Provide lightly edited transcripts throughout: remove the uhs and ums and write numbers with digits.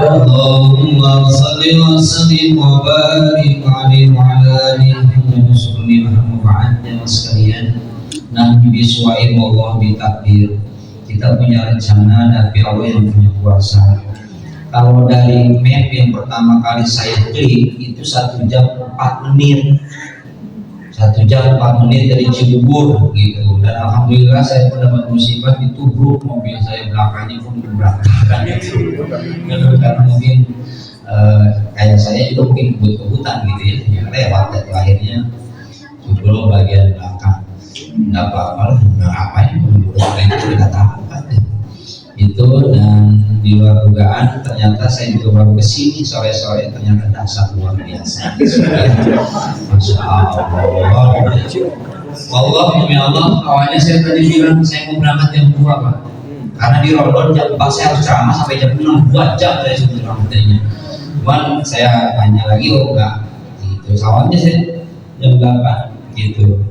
Allahumma shalli wa sallim wa barik alaihi wa ala alihi wa sekalian. Nabi biswaim Allah bitakbir. Kita punya rencana tapi Allah yang punya kuasa. Kalau dari map yang pertama kali saya klik itu 1 jam 4 menit 1 jam 4 menit dari Cibubur gitu. Dan alhamdulillah saya pun dapat musibah ditubruk mobil saya, belakangnya pun berantakan gitu. Karena mungkin kayak saya juga mungkin kebut-kebutan gitu ya lewat itu akhirnya jebol bagian belakang. Nggak apa-apa lah, nggak ngapain itu kata apa itu. Dan di luar dugaan ternyata saya juga baru kesini sore-sore, ternyata dasar luar biasa. Masya Allah. Allah demi Allah, awalnya saya tadi bilang saya mau berangkat jam 2 Pak, karena di Ramadan jam 4 saya harus ceramah sampai jam 6, 2 jam saya sudah ceramahnya. Cuman saya tanya lagi, oh enggak gitu, awalnya saya jam 8 gitu.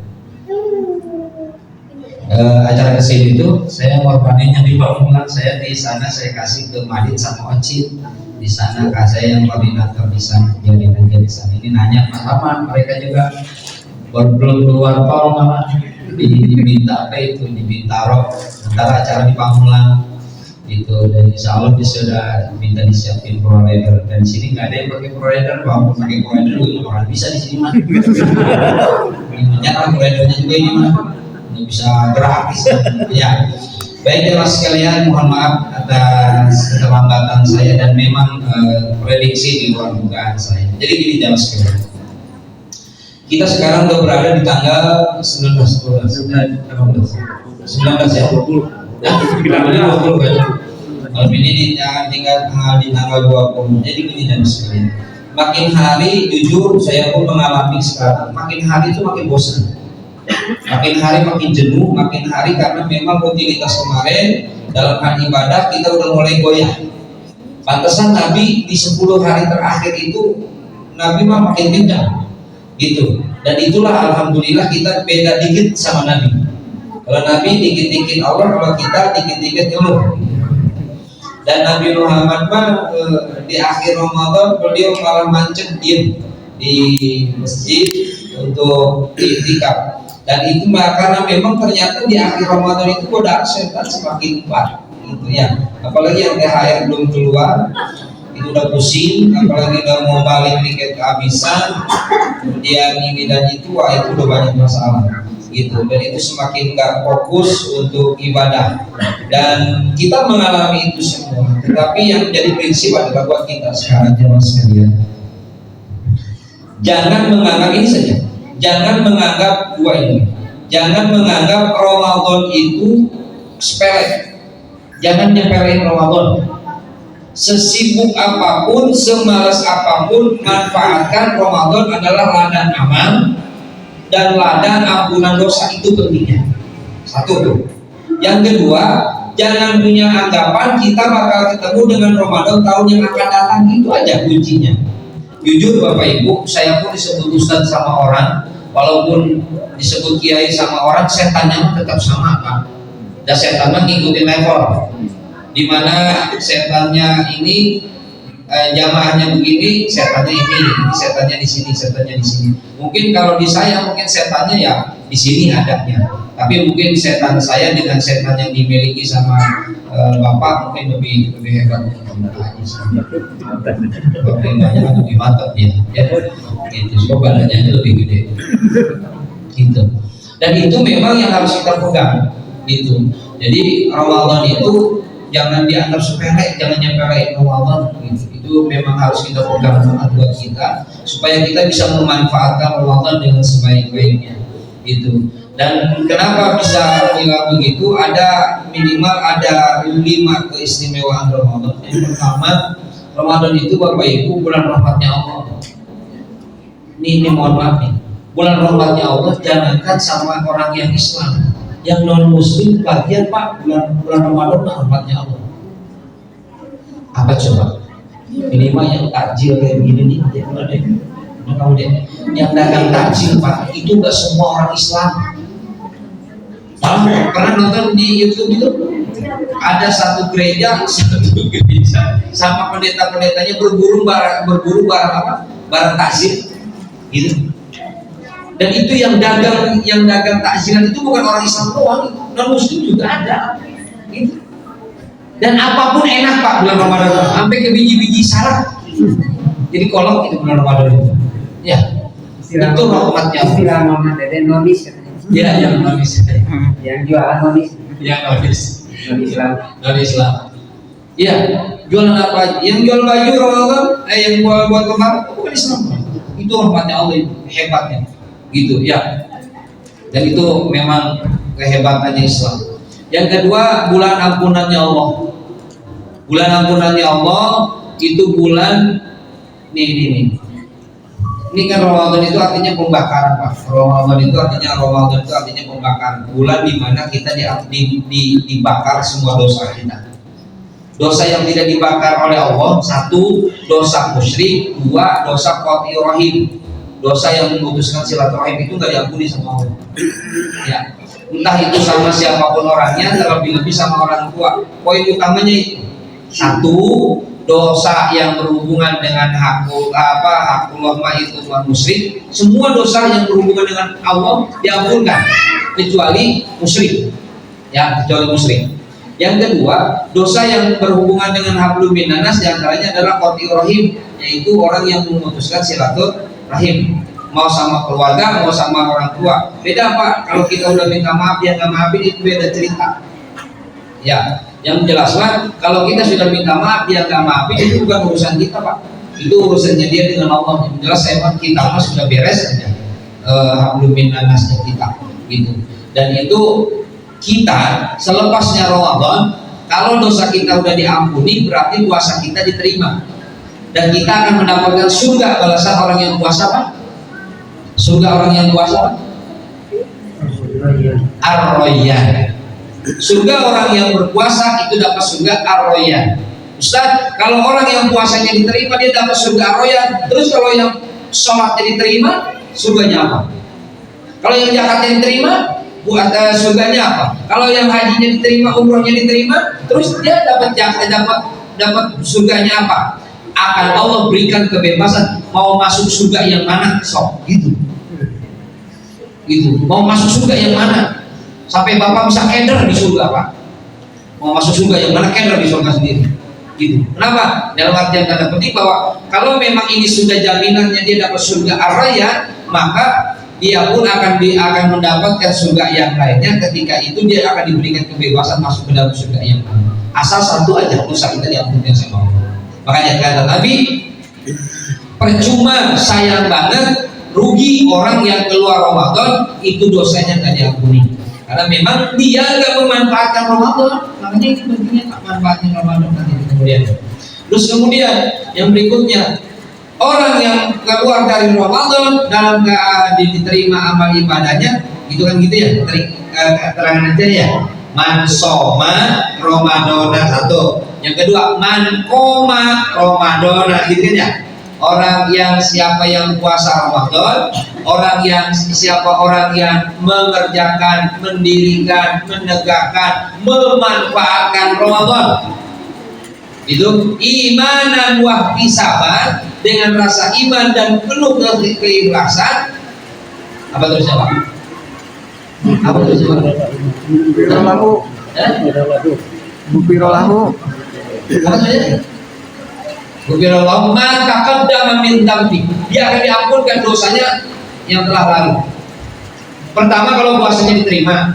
Acara kesini itu saya korbaninnya di Pamulang, saya di sana saya kasih ke Madin sama Ocit di sana, kak saya yang koordinator di sana, jadi aja di sana. Ini nanya sama mereka juga belum keluar tol malah diminta apa itu, diminta rok antara acara di Pamulang itu. Dan insya Allah sudah minta disiapin provider, dan di sini nggak ada yang pakai provider. Kalau pakai provider juga orang bisa di sini mah. Menyatakan providernya juga ini mah bisa gratis ya. Baik teman sekalian, mohon maaf atas keterlambatan saya dan memang prediksi di luar dugaan saya. Jadi gini teman sekalian, kita sekarang udah berada di tanggal 19 ya, 20 kan. Kalau ini tinggal di tanggal 20. Jadi gini teman sekalian, makin hari jujur saya pun mengalami sekarang, makin hari itu makin bosan. Makin hari makin jenuh, makin hari karena memang rutinitas kemarin dalam hal ibadah kita udah mulai goyah. Pantesan Nabi di 10 hari terakhir itu Nabi mah makin kencang gitu. Dan itulah alhamdulillah kita beda dikit sama Nabi. Kalau Nabi dikit-dikit Allah, kalau kita dikit-dikit ngeluh. Dan Nabi Muhammad mah di akhir Ramadan beliau malah mancing diem di masjid untuk iktikaf. Dan itu karena memang ternyata di akhir Ramadan itu godaan setan semakin kuat gitu ya. Apalagi yang THR belum keluar itu udah pusing, apalagi udah mau balik tiket kehabisan, kemudian ini dan itu, wah itu udah banyak masalah gitu. Dan itu semakin gak fokus untuk ibadah, dan kita mengalami itu semua. Tetapi yang menjadi prinsip adalah buat kita sekarang jemaah sekalian, jangan menganggap ini saja. Jangan menganggap dua ini. Jangan menganggap Ramadan itu sepele. Jangan nyepelein Ramadan. Sesibuk apapun, semalas apapun, manfaatkan Ramadan adalah ladang amal dan ladang ampunan dosa, itu pentingnya. Satu tuh. Yang kedua, jangan punya anggapan kita bakal ketemu dengan Ramadan tahun yang akan datang, itu aja kuncinya. Jujur Bapak Ibu, saya pun disebut ustadz sama orang, walaupun disebut kiai sama orang, setannya tetap sama Pak. Dan setannya ngikutin level, dimana setannya ini jamaahnya begini, setannya ini setannya di sini, setannya di sini. Mungkin kalau di saya mungkin setannya ya di sini adanya, tapi mungkin setan saya dengan setan yang dimiliki sama Bapak mungkin lebih hebat. Badannya lebih mantap ya, gitu. Sebab badannya lebih gede, gitu. Dan itu memang yang harus kita pegang, gitu. Jadi Ramadan itu jangan dianggap sepele, jangan nyepelein Ramadan, gitu. Itu memang harus kita pegang banget buat kita, supaya kita bisa memanfaatkan Ramadan dengan sebaik-baiknya, gitu. Dan kenapa bisa bilang begitu? Ada minimal ada 5 keistimewaan Ramadan. Yang pertama, Ramadan itu Bapak Ibu bulan rahmatnya Allah. Ini mohon maaf nih, bulan rahmatnya Allah. Jangankan sama orang yang Islam, yang non Muslim bagian Pak, bulan Ramadan rahmatnya Allah. Apa coba? Minimal yang takjil kayak gini nih, kamu deh, yang dagang takjil Pak, itu gak semua orang Islam. Pernah nonton di YouTube itu? Ada satu gereja sama pendeta-pendetanya berburu barang apa? Barang takjil, gitu. Dan itu yang dagang takjilan itu bukan orang Islam doang, non Muslim juga ada, gitu. Dan apapun enak Pak bulan Ramadan, sampai ke biji-biji salad. Jadi kolok itu bulan Ramadan itu. Ya, itu rahmatnya. Istilah Muhammad Dede nonis katanya. Ya, yang nonis. Yang jualan nonis. Yang nonis. Non Islam. Iya, jualan apa aja? Yang jual baju Ramadan, yang buat kemarin bukan Islam. Itu rahmatnya Allah, itu hebatnya. Gitu ya. Dan itu memang kehebatannya Islam. Yang kedua, bulan ampunannya Allah. Bulan ampunannya Allah itu bulan ini. Ini kan Ramadan itu artinya pembakaran Pak. Ramadan itu artinya pembakaran. Bulan di mana kita dibakar semua dosa kita. Dosa yang tidak dibakar oleh Allah, satu, dosa musyrik, dua, dosa qati rahim. Dosa yang memutuskan silaturahim itu nggak diampuni sama Allah. Ya, entah itu sama siapapun orangnya, terlebih-lebih sama orang tua. Poin utamanya itu satu, dosa yang berhubungan dengan hakullah itu musyrik. Semua dosa yang berhubungan dengan Allah diampunkan kecuali musyrik. Ya, kecuali musyrik. Yang kedua, dosa yang berhubungan dengan hablum minanas diantaranya adalah qati rahim, yaitu orang yang memutuskan silaturahim, mau sama keluarga, mau sama orang tua. Beda Pak, kalau kita udah minta maaf dia nggak maafin, itu beda cerita. Ya, yang jelaslah kalau kita sudah minta maaf dia nggak maafin, itu bukan urusan kita Pak, itu urusannya dia dengan Allah. Yang jelas kita mah sudah beres aja hablum minanasnya kita, gitu. Dan itu kita selepasnya Ramadan, kalau dosa kita udah diampuni, berarti puasa kita diterima dan kita akan mendapatkan surga balasan orang yang puasa Pak. Surga orang yang puasa Ar-Royan. Surga orang yang berpuasa itu dapat surga Ar-Royan. Ustaz, kalau orang yang puasanya diterima dia dapat surga Ar-Royan, terus kalau yang sholatnya diterima, surganya apa? Kalau yang zakatnya diterima, surganya apa? Kalau yang hajinya diterima, umrohnya diterima, terus dia dapat surganya apa? Akan Allah berikan kebebasan mau masuk surga yang mana, sok gitu. Mau masuk surga yang mana? Sampai bapak bisa keder di surga Pak. Mau masuk surga yang mana, keder di surga sendiri. Gitu. Kenapa? Dalam artian tanda petik bahwa kalau memang ini sudah jaminannya dia dapat surga Ar-Rayyan, maka dia pun akan mendapatkan surga yang lainnya. Ketika itu dia akan diberikan kebebasan masuk ke dalam surga yang lain. Asal satu aja dosa kita diampuni sama Allah. Makanya kata Nabi, percuma, sayang banget, rugi orang yang keluar Ramadan itu dosanya nggak diampuni. Karena memang dia nggak memanfaatkan Ramadan. Makanya itu pentingnya tak manfaatkan Ramadan nanti kemudian. Terus kemudian yang berikutnya, orang yang keluar dari Ramadan dalam keadaan diterima amal ibadahnya, itu kan gitu ya, keterangan aja ya. Man soma Ramadana, satu. Yang kedua, man koma Ramadana, gitu kan ya. Orang yang siapa yang puasa Ramadan, orang yang mengerjakan, mendirikan, menegakkan, memanfaatkan Ramadan. Itu imanan wa ihtisaban, dengan rasa iman dan penuh keikhlasan. Apa terusnya Pak? Apa terusnya Pak? Bupirolahu. Apa terusnya? Bupirolahu maka qaddama min dambi. Dia akan diampunkan dosanya yang telah lalu. Pertama, kalau puasanya diterima,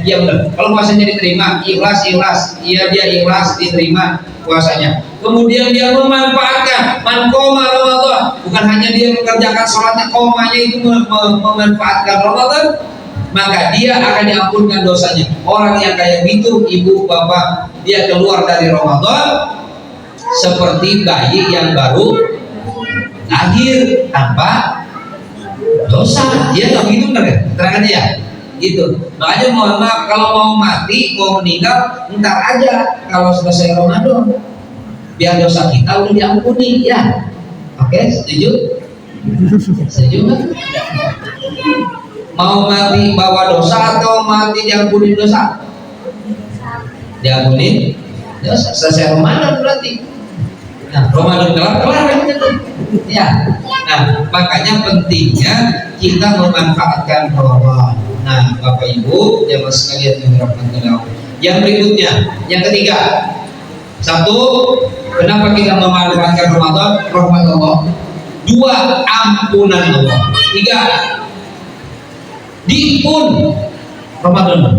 iya benar. Kalau puasanya diterima, ikhlas, iya dia ikhlas, diterima puasanya. Kemudian dia memanfaatkan man qoma Ramadan, bukan hanya dia mengerjakan sholatnya, komanya itu memanfaatkan Ramadan, maka dia akan diampunkan dosanya. Orang yang kayak gitu, ibu bapak, dia keluar dari Ramadan seperti bayi yang baru lahir tanpa dosa. Dia nggak begitu benar ya? Terangannya ya gitu. Makanya mohon maaf, kalau mau mati, mau meninggal, ntar aja kalau selesai Ramadan, biar dosa kita udah diampuni ya. Oke, setuju? Setuju nggak? Mau mati bawa dosa atau mati diampuni dosa? diampuni dosa. Selesai Ramadan berarti. Nah, Ramadan kelar ya. Nah, makanya pentingnya kita memanfaatkan Ramadan. Nah, Bapak Ibu, jamaah sekalian yang dirahmati Allah. Yang berikutnya, yang ketiga, satu, kenapa kita memanfaatkan Ramadan? Rahmat Allah. Dua, ampunan Allah. Tiga, diimpun Ramadan.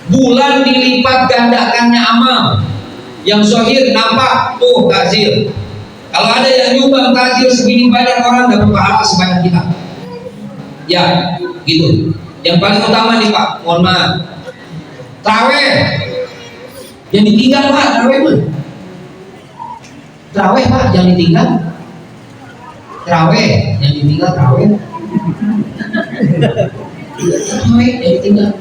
Bulan dilipat gandakannya amal. Yang zahir nampak tuh takjil. Kalau ada yang nyumbang takjil segini banyak orang dapat pahala sebanyak kita. Ya, gitu. Yang paling utama nih Pak, mohon maaf. Traweh. Yang ditinggal Pak, traweh mah. Traweh Pak, yang ditinggal. Traweh, yang ditinggal traweh. Traweh yang ditinggal.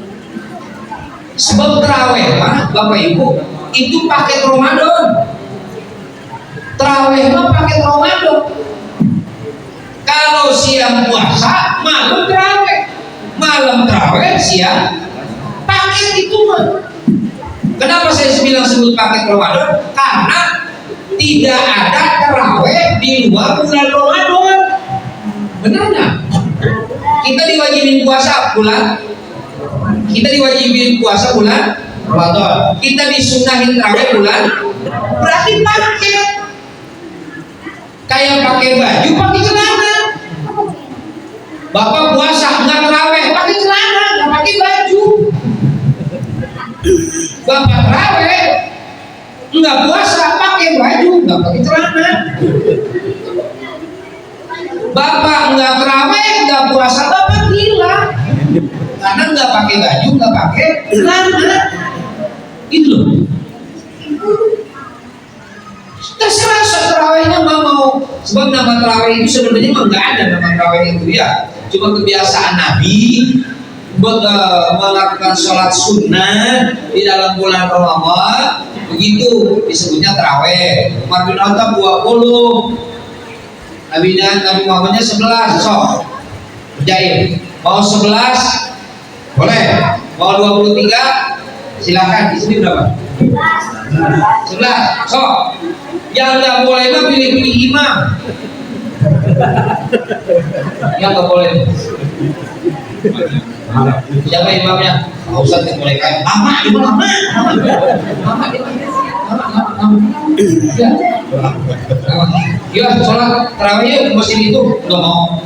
Sebab traweh Pak, Bapak Ibu, itu paket Ramadan. Traweh mah paket Ramadan. Kalau siang puasa, malam traweh. Malam traweh, siang paket itu mah. Kenapa saya bilang sebut paket Ramadan? Karena tidak ada traweh di luar bulan Ramadan. Benar nggak? Kita diwajibin puasa bulan. Kita diwajibin puasa bulan Ramadan. Kita disunahin traweh bulan. Berarti paket. Kayak pakai baju, pakai celana. Bapak puasa nggak terawih, pakai celana, nggak pakai baju. Bapak terawih nggak puasa, pakai baju, nggak pakai celana. Bapak nggak terawih, nggak puasa, bapak gila. Karena nggak pakai baju, nggak pakai celana. Gitu loh. Terserah terawihnya mau, sebab nama terawih itu sebenarnya memang nggak ada nama terawih itu ya, cuma kebiasaan Nabi buat melakukan sholat sunnah di dalam bulan Ramadan, begitu disebutnya terawih. Umar bin Khattab 20, Nabi Muhammadnya 11, sok kerjain. Mau 11 boleh, mau 23 silakan. Di sini berapa? 11, sok. Yang nggak boleh mah pilih-pilih imam. Yang nggak boleh. Siapa imamnya? Pak Ustadz yang boleh kain. Lama. Ya, sholat tarawih masjid itu nggak mau.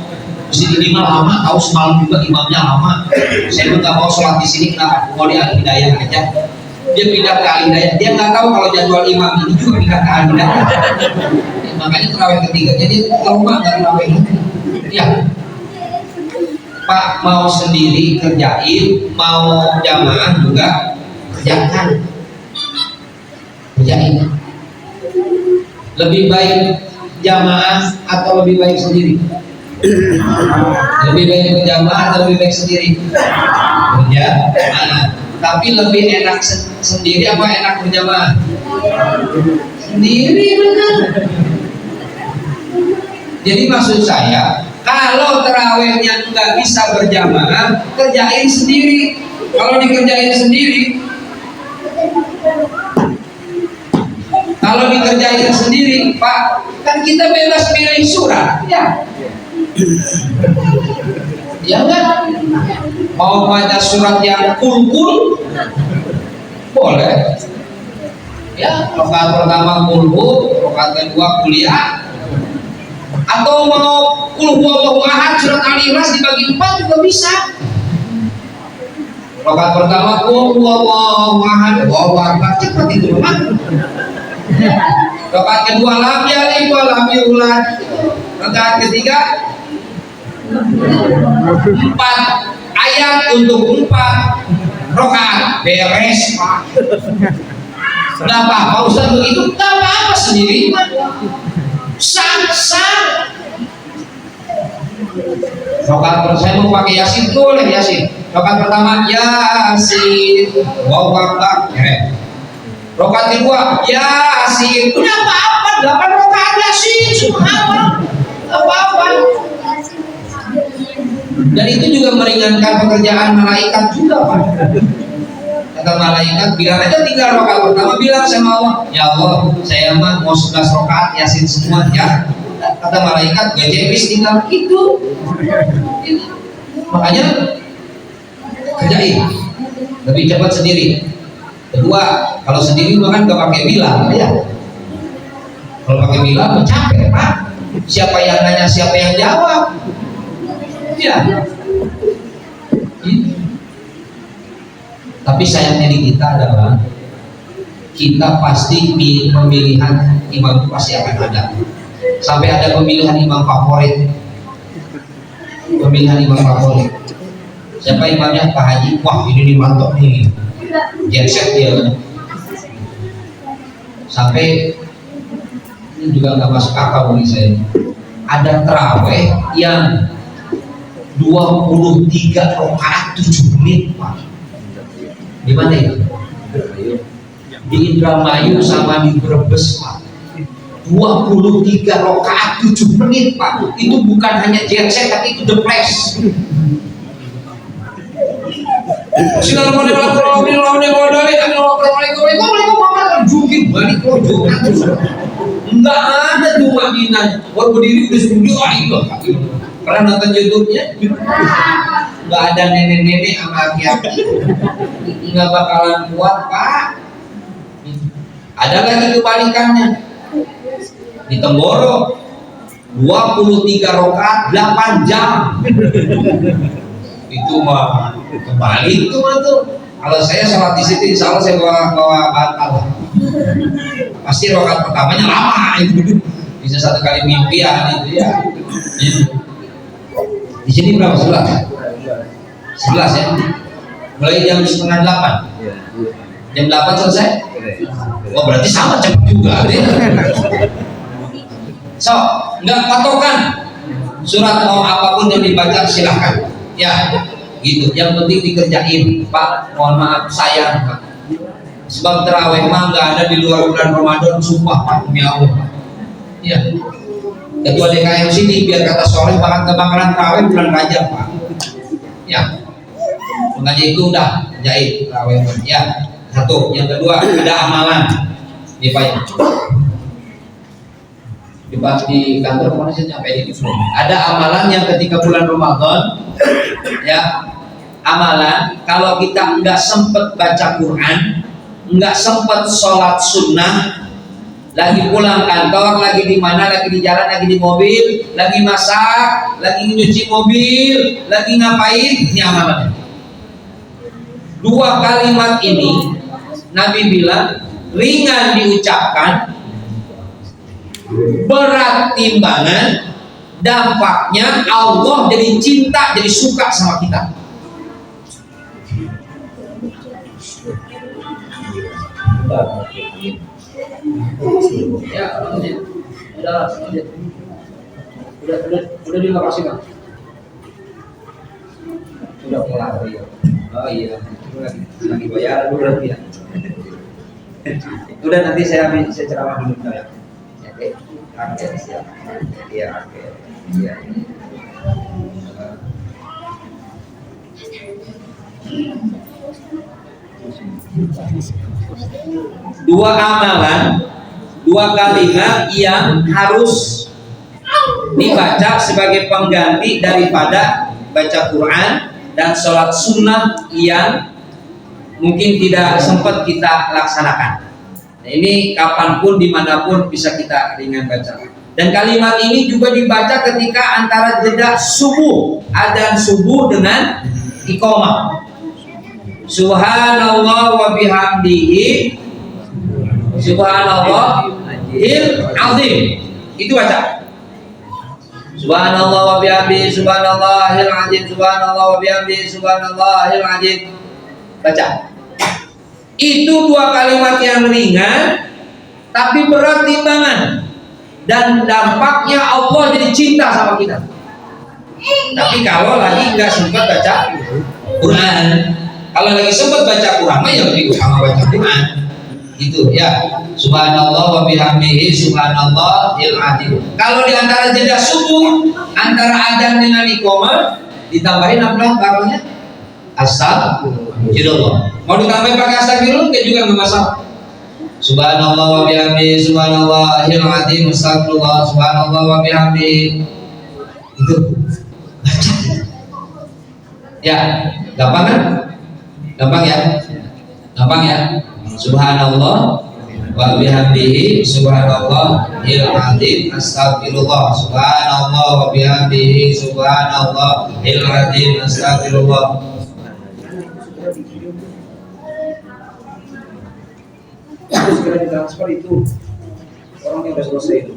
Masjid ini mah lama, tahu semalam juga imamnya lama. Saya nggak mau sholat di sini, kenapa? Mau di Al-Hidayah aja. Dia pindah ke Al-Hidayah. Dia nggak tahu kalau jadwal imam ini juga pindah ke Al-Hidayah. Makanya terawih ketiga. Jadi lama nggak terawih. Ya, Pak mau sendiri kerjain, mau jamaah juga kerjakan. Kerjain. Lebih baik jamaah atau lebih baik sendiri? Lebih baik berjamaah atau lebih baik sendiri? Ya. Tapi lebih enak sendiri apa enak berjamaah? Sendiri benar. Jadi maksud saya, kalau terawihnya nggak bisa berjamaah, kerjain sendiri. Kalau dikerjain sendiri, Pak, kan kita bebas pilih surat, ya? Ya enggak? Mau baca surat yang kul boleh. Ya, rakaat pertama kul, rakaat kedua kuliah. Atau mau kul huwallahu ahad surat Al-Ikhlas dibagi 4 juga bisa. Rakaat pertama kul huwallahu ahad, Allahu akbar, cepat itu mah. Rakaat kedua lam yalid wa lam yulad. Rakaat ketiga 4 ayat untuk 4 rakaat, beres Pak. Nggak apa-apa Ustaz begitu, nggak apa-apa sendiri sah. Rakaat saya mau pakai Yasin boleh Yasin. Rakaat pertama Yasin, Allahu akbar, beres. Rakaat kedua Yasin, udah apa-apa 8 rakaat Yasin semua apa-apa. Dan itu juga meringankan pekerjaan malaikat juga Pak. Kata malaikat, bilang aja 3 rakaat pertama, bilang sama Allah, ya Allah, saya mah mau 11 rakaat Yasin semua ya. Kata malaikat, gajebis tinggal gitu. Makanya kerjain, lebih cepat sendiri. Kedua, kalau sendiri kan gak pakai bilang ya. Kalau pakai bilang capek Pak. Siapa yang nanya, siapa yang jawab? Ya. Tapi sayangnya di kita adalah kita pasti pemilihan imam itu pasti akan ada. Sampai ada pemilihan imam favorit. Pemilihan imam favorit. Siapa imamnya? Pak Haji. Wah ini dimantok nih. Genset dia. Sampai ini juga nggak masuk akal bagi saya. Ada terawih yang 23 rakaat 7 menit Pak. Di mana itu? Di Indramayu sama di Brebes Pak. 23 rakaat 7 menit Pak. Itu bukan hanya genset tapi itu depres. Enggak ada tuh Madinah. Baru berdiri udah studio pernah nonton YouTube-nya? Enggak ada nenek-nenek sama aki-aki. Enggak bakalan kuat Pak. Ada lagi kebalikannya. Di Temboro 23 rakaat 8 jam. Itu mah kembali itu mah tuh. Kalau saya sholat di situ, insya Allah saya bawa bantal. Pasti rakaat pertamanya lama itu. Bisa 1 kali mimpian itu ya. Di sini berapa? 11 ya. Mulai jam 7:30. Jam 8 selesai. Oh berarti sama cepat juga. So, nggak patokan. Surat mau apapun yang dibaca silahkan. Ya, gitu. Yang penting dikerjain, Pak. Mohon maaf sayang, Pak. Sebab terawih mah nggak ada di luar bulan Ramadan, sumpah Pak, demi Allah. Ya. Ketua DKM sini biar kata sore bakalan terawih bulan Rajab, Pak. Ya. Makanya itu udah jahit terawih. Ya. Satu. Yang kedua ada amalan. Di Pak. Di kantor mana sih nyampe itu semua. Ada amalan yang ketika bulan Ramadan ya, amalan kalau kita nggak sempet baca Quran, nggak sempet sholat sunnah, lagi pulang kantor, lagi di mana, lagi di jalan, lagi di mobil, lagi masak, lagi nyuci mobil, lagi ngapain, ini amalannya. 2 kalimat ini Nabi bilang ringan diucapkan, berat timbangan, dampaknya Allah jadi cinta, jadi suka sama kita. Ya, udah terima kasih Bang. Udah kelar ya. Oh iya, lagi bayar dulu nanti ya. Udah nanti saya ceramah dulu ya. Oke, siap. Iya, oke. Iya. Dua amalan, 2 kalimat yang harus dibaca sebagai pengganti daripada baca Quran dan sholat sunnah yang mungkin tidak sempat kita laksanakan. Nah, ini kapanpun dimanapun bisa kita ringan baca. Dan kalimat ini juga dibaca ketika antara jeda subuh, adzan subuh dengan iqamah. Subhanallah wa bihamdihi subhanallahil azim. Itu baca. Subhanallah wa bihamdihi subhanallahil azim, subhanallah wa bihamdihi subhanallahil azim. Baca. Itu 2 kalimat yang ringan tapi berat timbangan dan dampaknya Allah jadi cinta sama kita. Tapi kalau lagi nggak sempat baca Quran, kalau lagi sempat baca Quran mah ya lebih utama baca Quran. Itu ya. Subhanallah wa bihamdihi subhanallahil azim. Kalau di antara jeda subuh, antara adzan dengan iqamah ditambahin apa barangnya? Assalamualaikum. Astagfirullah. Mau ditambah pakai astagfirullah enggak juga enggak masalah. Subhanallah wa bihamdi, subhanallahil azim, astagfirullah, subhanallah wa bihamdi. Itu baca. Ya, gampang kan? Gampang ya? Gampang ya? Subhanallah wa bihamdihi, subhanallahil azim, astagfirullah, subhanallah wa bihamdihi, subhanallahil azim, astagfirullah. Segera ditransfer itu orang yang sudah selesai itu.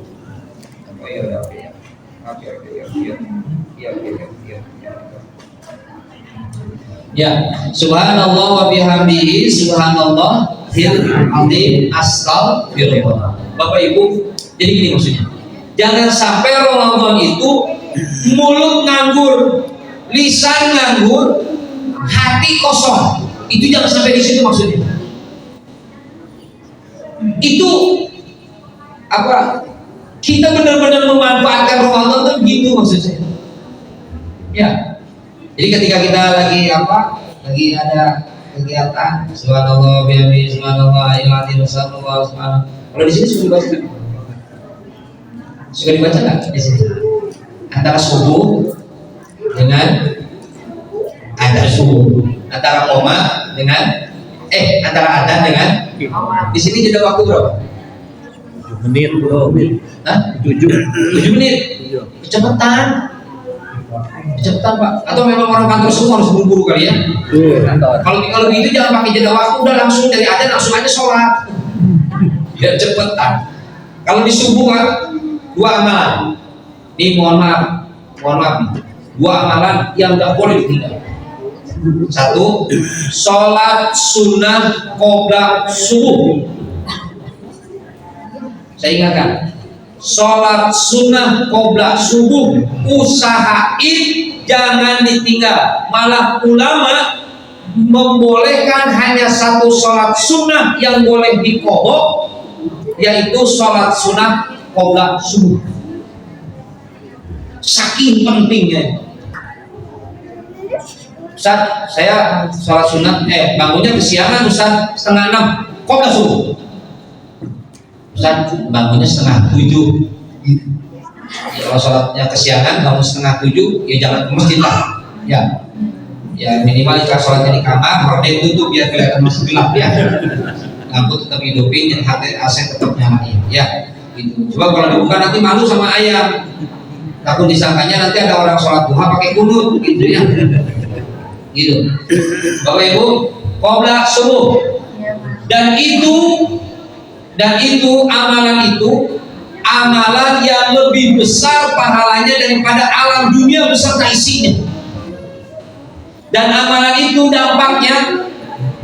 Oh iya, iya. Oke. Ya, subhanallah wa bihamdihi, subhanallahil azim, astagfirullah. Bapak Ibu, jadi gini maksudnya. Jangan sampai Ramadan itu mulut nganggur, lisan nganggur, hati kosong. Itu jangan sampai di situ maksudnya. Itu apa? Kita benar-benar memanfaatkan Ramadan kan gitu maksud saya. Ya. Jadi ketika kita lagi lagi ada kegiatan, subhanallah bihamdi, subhanallah ilati subhanallah subhanallah. Kalau di sini suka dibaca kan? Suka dibaca nggak di sini? Antara subuh dengan antara koma dengan antara adzan dengan di sini jeda waktu berapa? 7 menit bro. Hah? 7 menit. Kecepatan Pak. Atau memang orang kantor semua harus buru-buru kali ya? Kalau gitu jangan pakai jeda waktu, udah langsung dari adzan langsung aja sholat. Biar cepetan. Kalau di subuh kan 2 amalan. Nih mohon maaf. 2 amalan yang nggak boleh ditinggal. 1, sholat sunnah qobla subuh. Saya ingatkan, sholat sunnah qobla subuh usahain jangan ditinggal. Malah ulama membolehkan hanya 1 sholat sunnah yang boleh diqobok, yaitu sholat sunnah qobla subuh. Saking pentingnya. Ustaz, saya sholat sunat, bangunnya kesiangan Ustaz, 5:30, qobla subuh. Ustaz, bangunnya 6:30. Ya, kalau sholatnya kesiangan, bangun 6:30, ya jangan ke masjid lah. Ya minimal jika sholatnya di kamar, horden tutup biar kelihatan masih gelap ya. Lampu tetap hidupin, dan AC tetap nyalain. Ya, gitu. Coba kalau dibuka nanti malu sama ayam. Takut disangkanya nanti ada orang sholat duha pakai kunut, gitu ya. Gitu. Bapak Ibu, qobla subuh. Dan itu amalan yang lebih besar pahalanya daripada alam dunia beserta isinya. Dan amalan itu dampaknya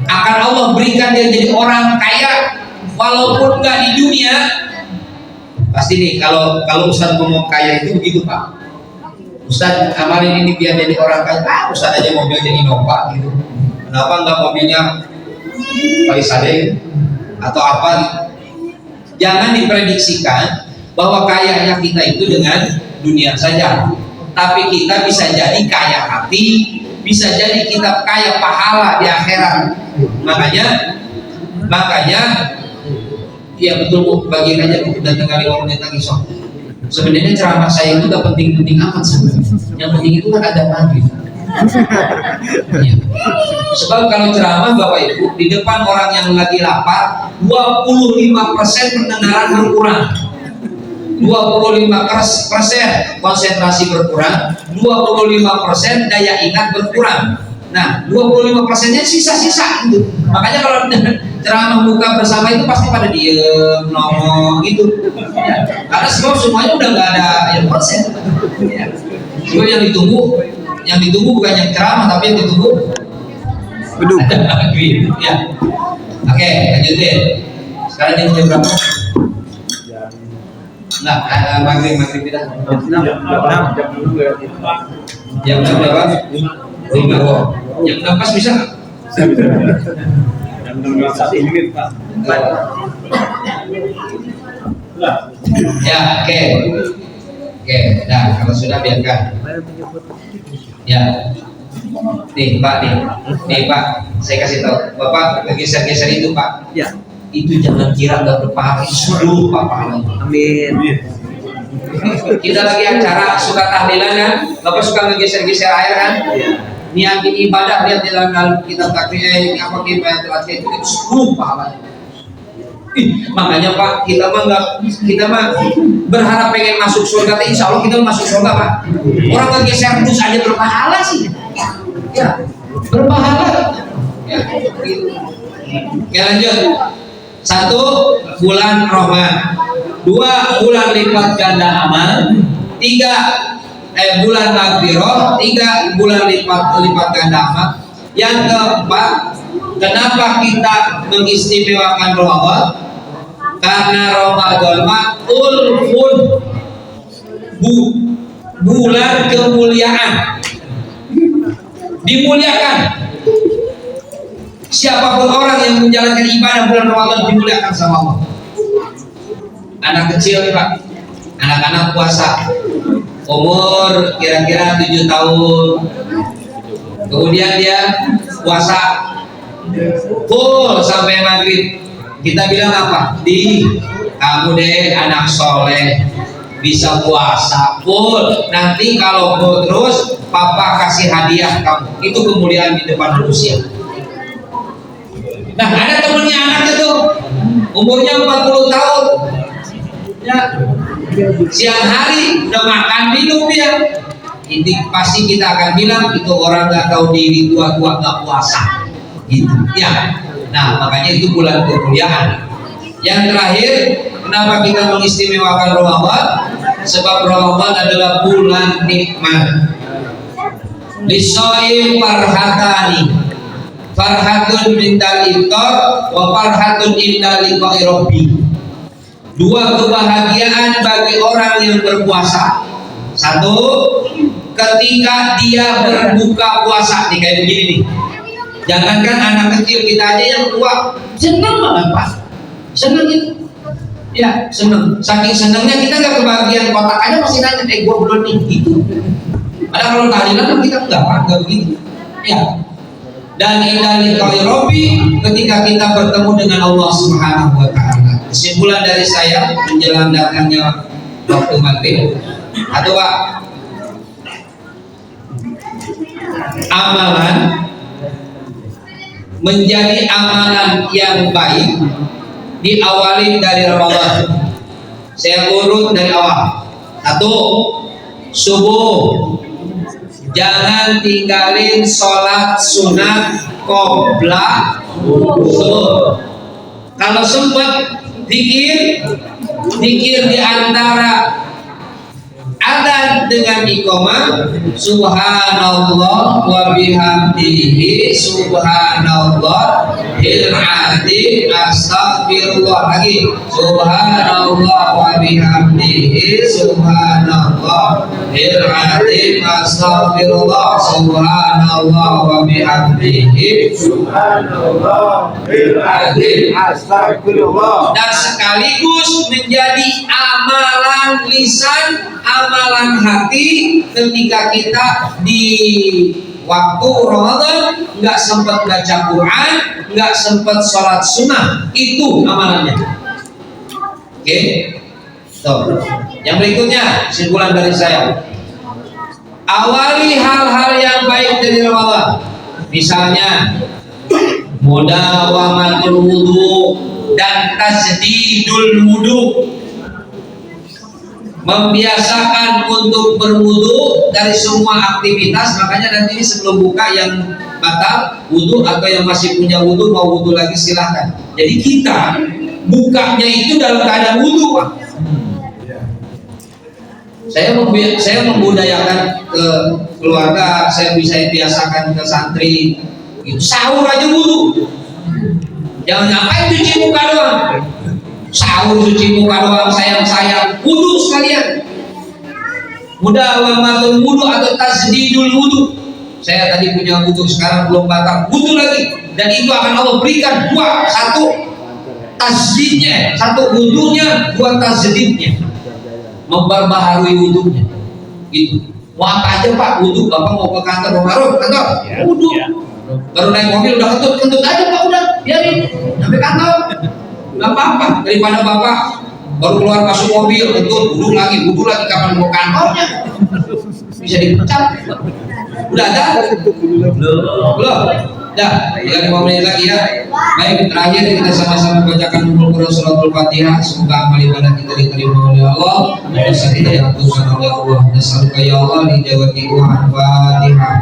akan Allah berikan dia jadi orang kaya walaupun nggak di dunia. Pasti nih kalau Ustaz ngomong kaya itu begitu Pak. Ustaz amalin ini biar jadi orang kaya. Ustaz aja mobil jadi Innova gitu. Kenapa enggak mobilnya Palisade atau apa? Jangan diprediksikan bahwa kayanya kita itu dengan dunia saja. Tapi kita bisa jadi kaya hati, bisa jadi kita kaya pahala di akhirat. Makanya ya betul Bu, bagian aja Bu, udah tinggal 5 menit lagi sok. Sebenarnya ceramah saya itu gak penting-penting amat sebenarnya. Yang penting itu kan ada maghrib. Ya. Sebab kalau ceramah Bapak Ibu di depan orang yang lagi lapar, 25% pendengaran berkurang, 25% konsentrasi berkurang, 25% daya ingat berkurang. Nah, 25%-nya sisa-sisa gitu. Makanya kalau ceramah buka bersama itu pasti pada diem, nongol gitu. Ya. Karena semuanya udah nggak ada yang persen. Ya. Cuma yang ditunggu bukan yang ceramah, tapi yang ditunggu ada maghrib. Ya. Oke, lanjutin. Sekarang jam berapa? Nah, maghrib kita. Jam berapa? 5. Jam 6 pas bisa nggak? Ya, oke. Nah, kalau sudah biarkan. Ya. Nih Pak, nih Pak, saya kasih tahu, Bapak geser-geser itu Pak. Ya. Itu jangan kira nggak berpahala, seluruh pahalanya. Amin. Kita lagi acara suka tahlilan kan, Bapak suka ngegeser-geser air kan? Ya. Niatin ibadah, lihat di dalam kitab takbir apa kita telah itu seluruh pahalanya. Makanya Pak, kita mah berharap pengen masuk surga, tapi insya Allah kita masuk surga Pak. Orang ngegeser terus aja berpahala sih. Ya, berpahala. Ya, gitu. Oke lanjut. 1 bulan Ramadan, 2 bulan lipat ganda amal, 3 bulan Maghfirah, 3 bulan lipat ganda amal. Yang keempat, kenapa kita mengistimewakan Ramadan? Karena Ramadan ulfun, bulan kemuliaan, dimuliakan. Siapapun orang yang menjalankan ibadah bulan Ramadan dimuliakan sama Allah. Anak kecil Pak, anak-anak puasa umur kira-kira 7 tahun, kemudian dia puasa full sampai maghrib. Kita bilang apa? Kamu deh anak soleh, bisa puasa full. Nanti kalau full terus, papa kasih hadiah kamu. Itu kemuliaan di depan manusia. Nah, ada temennya anak itu umurnya 40 tahun. Ya, siang hari udah makan minum dia. Ini pasti kita akan bilang itu orang nggak tahu diri, tua-tua nggak puasa. Gitu. Ya. Nah, makanya itu bulan kemuliaan. Yang terakhir, kenapa kita mengistimewakan Ramadan? Sebab Ramadan adalah bulan nikmat. Lisoim farhatani, farhatun indal iftar wa farhatun indal liqa'i rabbi. 2 kebahagiaan bagi orang yang berpuasa. 1, ketika dia berbuka puasa. Nih kayak begini nih. Jangankan anak kecil, kita aja yang tua senang banget Pak. Senang itu. Ya, senang. Saking senangnya kita nggak kebagian kotak aja masih nanya, gua belum nih gitu. Padahal kalau tahlilan kita nggak begitu. Ya. Dan indah liqa'i rabbi, ketika kita bertemu dengan Allah Subhanahu wa taala. Kesimpulan dari saya menjelang datangnya waktu maghrib. Atau Pak, amalan menjadi amalan yang baik diawali dari Ramadan. Saya urut dari awal. 1, subuh, jangan tinggalin sholat sunat qobla subuh. Kalau sempat zikir di antara adzan dengan iqamah, subhanallah wa bihamdihi subhanallah bil azim astagfirullah. Lagi subhanallah wa bihamdihi subhanallah bil azim astagfirullah subhanallah wa bihamdihi subhanallah bil azim astagfirullah. Dan sekaligus menjadi amalan lisan, amalan hati ketika kita di waktu Ramadan nggak sempat baca Quran, nggak sempat sholat sunnah, itu amalannya. Oke, tuh. Yang berikutnya kesimpulan dari saya, awali hal-hal yang baik dari Ramadan. Misalnya mudawamatul wudu dan tasdidul wudu, membiasakan untuk berwudu dari semua aktivitas. Makanya nanti sebelum buka yang batal wudu atau yang masih punya wudu mau wudu lagi silahkan. Jadi kita bukanya itu dalam keadaan wudu Pak. Saya membudayakan ke keluarga, saya bisa biasakan ke santri itu sahur aja wudu. Jangan ngapain cuci muka doang. Sahur cuci muka doang, sayang wudu sekalian. Mudawamatul wudu atau tasdidul wudu. Saya tadi punya wudu, sekarang belum batal, wudu lagi. Dan itu akan Allah berikan 2, 1 tasdidnya, 1 wudunya, 2 tasdidnya, memperbaharui wudunya. Gitu. Mau apa aja Pak, wudhu. Bapak mau ke kantor, mau ngaruh ke kantor, Ya, wudhu. ya. Baru naik mobil udah kentut aja Pak, udah biarin sampai kantor. Nggak apa-apa, daripada Bapak baru keluar masuk mobil kentut, wudhu lagi kapan mau kantornya? Bisa dipecat. Udah ada? Belum. Dah, tinggal 5 menit lagi ya. Baik, terakhir kita sama-sama bacakan Al-Quran suratul Fatihah. Semoga amal ibadah kita diterima oleh Allah dan dosa kita diampunkan oleh Allah. Nasalluka ya Allah li jawati wa Al-Fatihah.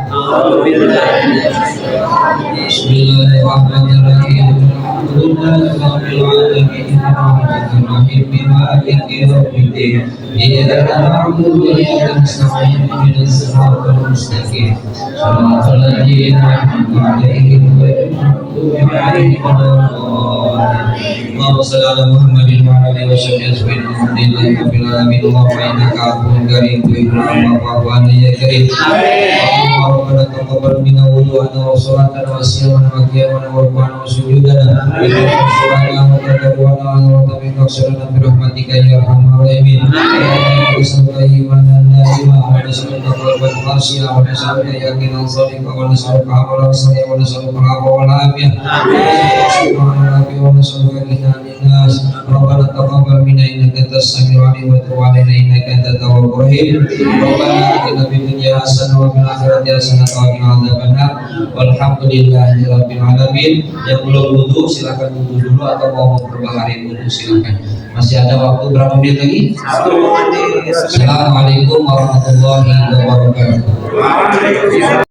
Bismillahirrahmanirrahim. Alhamdulillahirabbil alamin. Arrahmanirrahim. Maliki yaumiddin. Iyyaka na'budu wa iyyaka nasta'in. Ihdinas siratal mustaqim. Shiratal ladzina an'amta 'alaihim ghairil maghdubi 'alaihim waladdallin. Allahumma shalli 'ala Muhammadin wa 'ala alihi wa sahbihi ajma'in. Alhamdulillahi rabbil alamin. Allahumma innaka 'afuwwun karim tuhibbul 'afwa fa'fu 'anna ya karim. Allahumma rabbana taqabbal minna wudu'ana wa salatana wa siyamana wa qiyamana wa ruk'ana wa sujudana wa qur'ana wa tadarruana wa tawfiq aksarana bi rahmatika ya arhamar rahimin. Bismillahirrahmanirrahim. Wa nas'aluka qalban khashi'an wa nas'aluka yaqinan shadiqan wa nas'aluka amalan salihan wa nas'aluka al-'afwa wal 'afiyah. Wa nas'aluka ghinan linnas. Rabbana taqabbal minna innaka antas samiul 'alim wa tub 'alaina innaka antat tawwabur rahim. Rabbana atina fid dunya hasanah wa fil akhirati hasanah wa qina adzabannar. Walhamdulillahi rabbil alamin. Yang belum wudu silakan wudu dulu atau mau memperbahari wudu silakan. Masih ada waktu berapa menit lagi? Assalamualaikum warahmatullahi wabarakatuh.